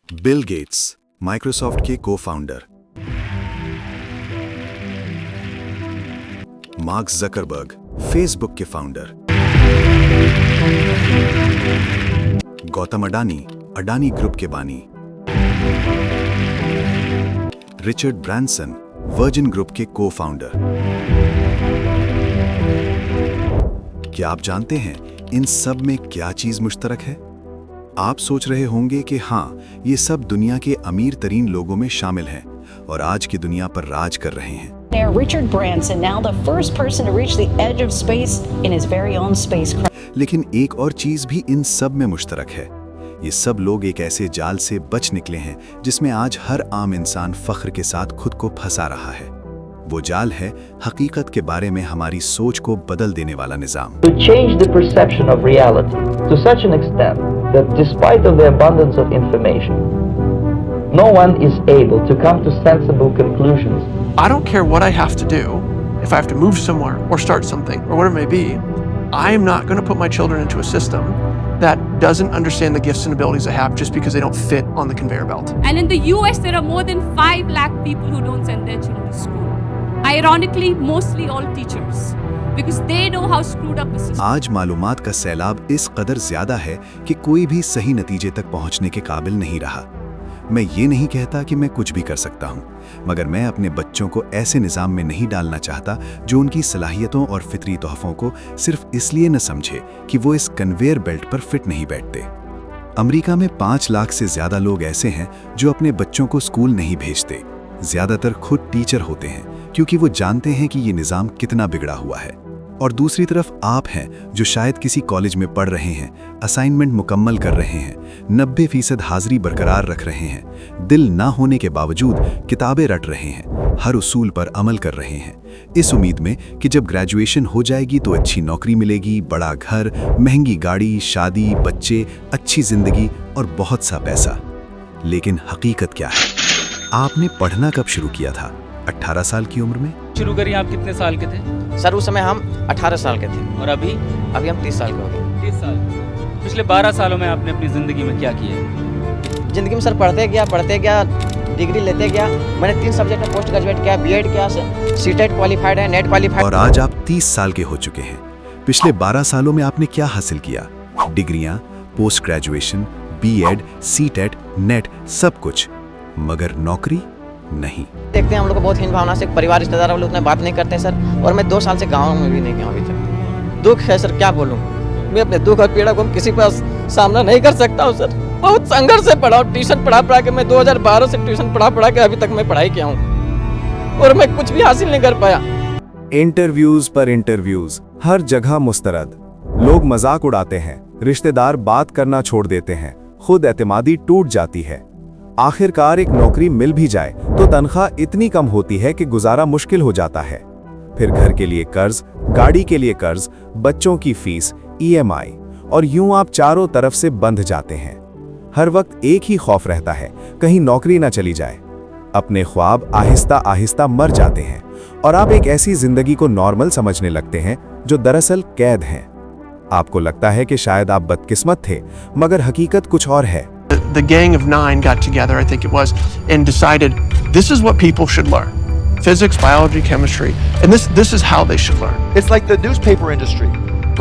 Bill Gates, Microsoft के cofounder. Mark Zuckerberg, Facebook के founder. Gautam Adani, Adani group के बानी। रिचर्ड ब्रांसन, वर्जिन ग्रुप के को-फाउंडर। क्या आप जानते हैं इन सब में क्या चीज मुश्तरक है? आप सोच रहे होंगे कि हाँ, ये सब दुनिया के अमीर तरीन लोगों में शामिल हैं और आज की दुनिया पर राज कर रहे हैं। Richard Branson, now the first person to reach the edge of space in his very own spacecraft. लेकिन एक और चीज भी इन सब में मुश्तरक है। ये सब लोग एक ऐसे जाल से बच निकले हैं जिसमें आज हर आम इंसान फख्र के साथ खुद को फंसा रहा है। वो जाल है हकीकत के बारे में हमारी सोच को बदल देने वाला निजाम। To change the perception of reality to such an extent that despite of the abundance of information, no one is able to come to sensible conclusions. I don't care what I have to do, if I have to move somewhere or start something or whatever it may be, I am not going to put my children into a system that doesn't understand the gifts and abilities I have just because they don't fit on the conveyor belt. And in the US, there are more than 5 lakh people who don't send their children to school. Ironically, mostly all teachers, because they know how screwed up the system. आज मालूमात का सैलाब इस कदर ज्यादा है कि कोई भी सही नतीजे तक पहुंचने के काबिल नहीं रहा। मैं ये नहीं कहता कि मैं कुछ भी कर सकता हूं, मगर मैं अपने बच्चों को ऐसे निज़ाम में नहीं डालना चाहता जो उनकी सलाहियतों और फितरी तोहफों को सिर्फ इसलिए न समझे कि वो इस कन्वेयर बेल्ट पर फिट नहीं बैठते। अमेरिका में 5 लाख से ज्यादा लोग ऐसे हैं जो अपने बच्चों को स्कूल नहीं भेजते। ज्यादातर खुद टीचर होते हैं क्योंकि वो जानते हैं कि ये निज़ाम कितना बिगड़ा हुआ है। और दूसरी तरफ आप हैं जो शायद किसी कॉलेज में पढ़ रहे हैं, असाइनमेंट मुकम्मल कर रहे हैं, 90% हाजिरी बरकरार रख रहे हैं, दिल ना होने के बावजूद किताबें रट रहे हैं, हर उसूल पर अमल कर रहे हैं, इस उम्मीद में कि जब ग्रेजुएशन हो जाएगी तो अच्छी नौकरी मिलेगी, बड़ा घर, महंगी गाड़ी, शादी, बच्चे, अच्छी जिंदगी और बहुत सा पैसा। लेकिन हकीकत क्या है? आपने पढ़ना कब शुरू किया था? 18 साल की उम्र में शुरू करिए। आप कितने साल के थे? सर उस समय हम 18 साल के थे। और अभी हम 30 साल के हो गए। 30 साल। पिछले 12 सालों में आपने अपनी ज़िंदगी में क्या किया? ज़िंदगी में सर पढ़ते गया, डिग्री लेते गया। मैंने 3 सब्जेक्ट में पोस्ट ग्रेजुएट किया, बीएड किया, सीटेट क्वालिफाइड है, नेट क्वालिफाइड। और आज आप 30 साल के हो चुके हैं। पिछले 12 सालों में आपने क्या हासिल किया? डिग्रियां, post graduation, BEd, CTET, NET, सब कुछ, मगर नौकरी नहीं। देखते हैं हम लोग को बहुत हीन भावना से, परिवार रिश्तेदार वाले उतना बात नहीं करते हैं सर। और मैं 2 साल से गाँव में भी नहीं गया अभी तक। दुख है सर, क्या बोलूँ। मैं अपने दुख और पीड़ा को किसी के पास सामना नहीं कर सकता हूँ सर। बहुत संघर्ष से पढ़ा हूँ, ट्यूशन पढ़ा के मैं 2012 से ट्यूशन पढ़ा के अभी तक मैं पढ़ाई किया हूँ और मैं कुछ भी हासिल नहीं कर पाया। इंटरव्यूज पर इंटरव्यूज, हर जगह मुस्तरद। लोग मजाक उड़ाते हैं, रिश्तेदार बात करना छोड़ देते हैं, खुद एतमादी टूट जाती है। आखिरकार एक नौकरी मिल भी जाए तो तनख्वाह इतनी कम होती है कि गुजारा मुश्किल हो जाता है। फिर घर के लिए कर्ज, गाड़ी के लिए कर्ज, बच्चों की फीस, ईएमआई, और यूं आप चारों तरफ से बंध जाते हैं। हर वक्त एक ही खौफ रहता है, कहीं नौकरी ना चली जाए। अपने ख्वाब आहिस्ता आहिस्ता मर जाते हैं और आप एक ऐसी जिंदगी को नॉर्मल समझने लगते हैं जो दरअसल कैद है। आपको लगता है कि शायद आप बदकिस्मत थे, मगर हकीकत कुछ और है। The gang of 9 got together, I think it was, and decided this is what people should learn. Physics, biology, chemistry, and this is how they should learn. It's like the newspaper industry,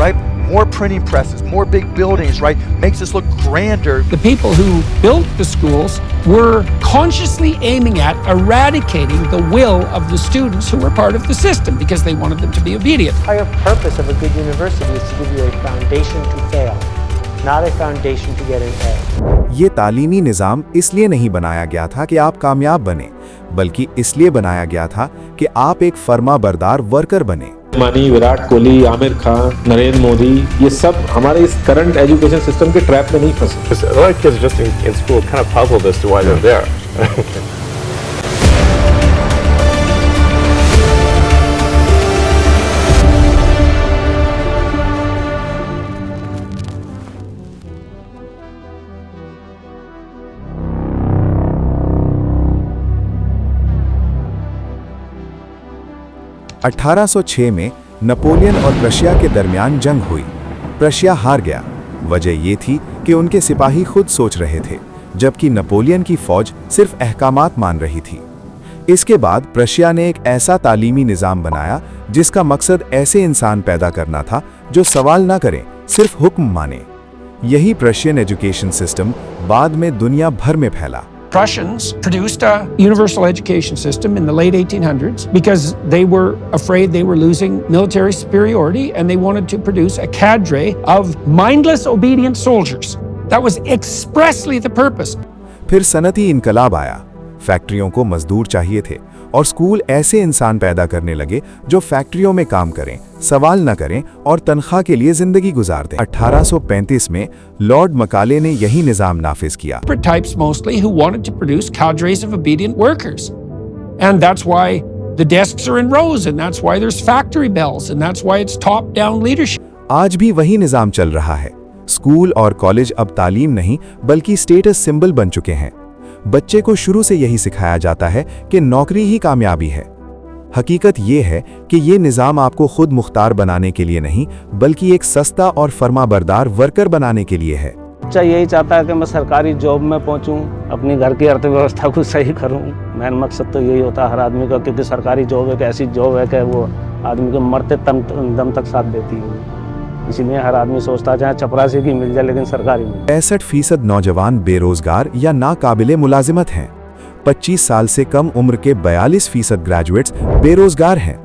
right? More printing presses, more big buildings, right? Makes us look grander. The people who built the schools were consciously aiming at eradicating the will of the students who were part of the system because they wanted them to be obedient. The entire purpose of a good university is to give you a foundation to fail, not a foundation to get an A. ये तालीमी निज़ाम इसलिए नहीं बनाया गया था कि आप कामयाब बने, बल्कि इसलिए बनाया गया था कि आप एक फर्माबरदार वर्कर बने। मानी, विराट कोहली, आमिर खान, नरेंद्र मोदी, ये सब हमारे इस करंट एजुकेशन सिस्टम के ट्रैप में नहीं फंसे। A lot of kids just in school kind of puzzled as to why they're there. 1806 में नेपोलियन और प्रशिया के दरमियान जंग हुई। प्रशिया हार गया। वजह ये थी कि उनके सिपाही खुद सोच रहे थे जबकि नेपोलियन की फौज सिर्फ अहकामात मान रही थी। इसके बाद प्रशिया ने एक ऐसा तालीमी निज़ाम बनाया जिसका मकसद ऐसे इंसान पैदा करना था जो सवाल ना करें, सिर्फ हुक्म माने। यही प्रशियन एजुकेशन सिस्टम बाद में दुनिया भर में फैला। Prussians produced a universal education system in the late 1800s because they were afraid they were losing military superiority and they wanted to produce a cadre of mindless, obedient soldiers. That was expressly the purpose. फिर सनती इनकलाब आया। फैक्ट्रियों को मजदूर चाहिए थे और school ऐसे इंसान पैदा करने लगे जो फैक्ट्रियों में काम करें, सवाल न करें और तनख्वाह के लिए जिंदगी गुजार दें। 1835 में लॉर्ड मकाले ने यही निजाम नाफिज किया। Types mostly who wanted to produce cadres of obedient workers. And that's why the desks are in rows and that's why there's factory bells and that's why it's top-down leadership. आज भी वही निजाम चल रहा है। स्कूल और college अब तालीम नहीं बल्कि स्टेटस सिंबल बन चुके हैं। बच्चे को शुरू से यही सिखाया जाता है कि नौकरी ही कामयाबी है। हकीकत ये है कि ये निज़ाम आपको खुद मुख्तार बनाने के लिए नहीं बल्कि एक सस्ता और फर्माबरदार वर्कर बनाने के लिए है। बच्चा यही चाहता है कि मैं सरकारी जॉब में पहुंचूं, अपनी घर की अर्थव्यवस्था को सही करूं। मेन मकसद तो यही होता है हर आदमी का, क्योंकि सरकारी जॉब एक ऐसी जॉब है कि वो आदमी को मरते दम तक साथ देती है। इसलिए हर आदमी सोचता है चाहे चपरासी की मिल जाए लेकिन सरकारी में। 65% नौजवान बेरोजगार या नाकाबिले मुलाजिमत हैं। 25 साल से कम उम्र के 42% ग्रेजुएट्स बेरोजगार हैं।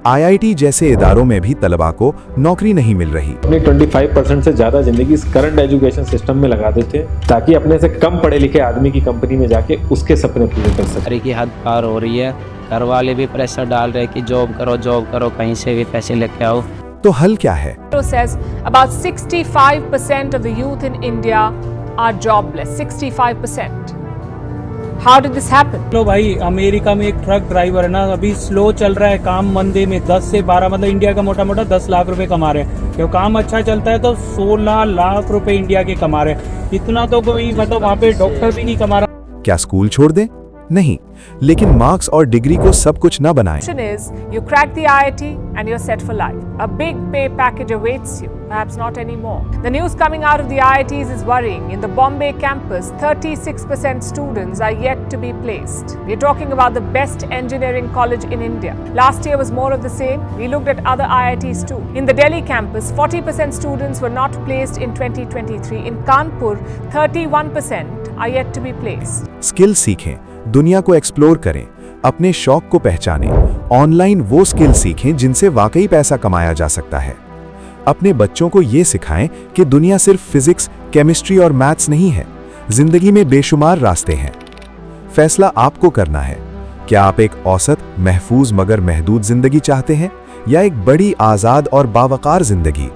IIT जैसे इदारों में भी तलबा को नौकरी नहीं मिल रही। अपनी 25% से ज्यादा जिंदगी इस करंट एजुकेशन सिस्टम में लगा देते हैं ताकि अपने से कम पढ़े लिखे आदमी की कंपनी में जाके उसके सपने पूरे कर सके। की हद पार हो रही है, घर वाले भी प्रेशर डाल रहे कि जॉब करो, कहीं से भी पैसे लेके आओ। तो हल क्या है? says about 65% of the youth in India are jobless. 65%. How did this happen? लो भाई, अमेरिका में एक ट्रक ड्राइवर है ना, अभी स्लो चल रहा है काम, मंदे में 10 से 12 मतलब इंडिया का मोटा मोटा 10 लाख रुपए कमा रहे हैं। जब काम अच्छा चलता है तो 16 लाख रुपए इंडिया के कमा रहे हैं। इतना तो कोई मतलब वहाँ पे डॉक्टर भी नहीं कमा रहा। क्या स्कूल छोड़ दें? नहीं, लेकिन मार्क्स और डिग्री को सब कुछ न बनाएं। Is you crack the IIT and you're set for life. A big pay package awaits you. Perhaps not anymore. The news coming out of the IITs is worrying. In the Bombay campus, 36% students are yet to be placed. We're talking about the best engineering college in India. Last year was more of the same. We looked at other IITs too. In the Delhi campus, 40% students were not placed in 2023. In Kanpur, 31% are yet to be placed. Skill सीखें, दुनिया को explore करें, अपने शौक को पहचानें, online वो skill सीखें जिनसे वाकई पैसा कमाया जा सकता है। अपने बच्चों को ये सिखाएं कि दुनिया सिर्फ फिजिक्स, केमिस्ट्री और मैथ्स नहीं है, जिंदगी में बेशुमार रास्ते हैं। फैसला आपको करना है। क्या आप एक औसत, महफूज मगर महदूद जिंदगी चाहते हैं या एक बड़ी, आज़ाद और बावकार जिंदगी?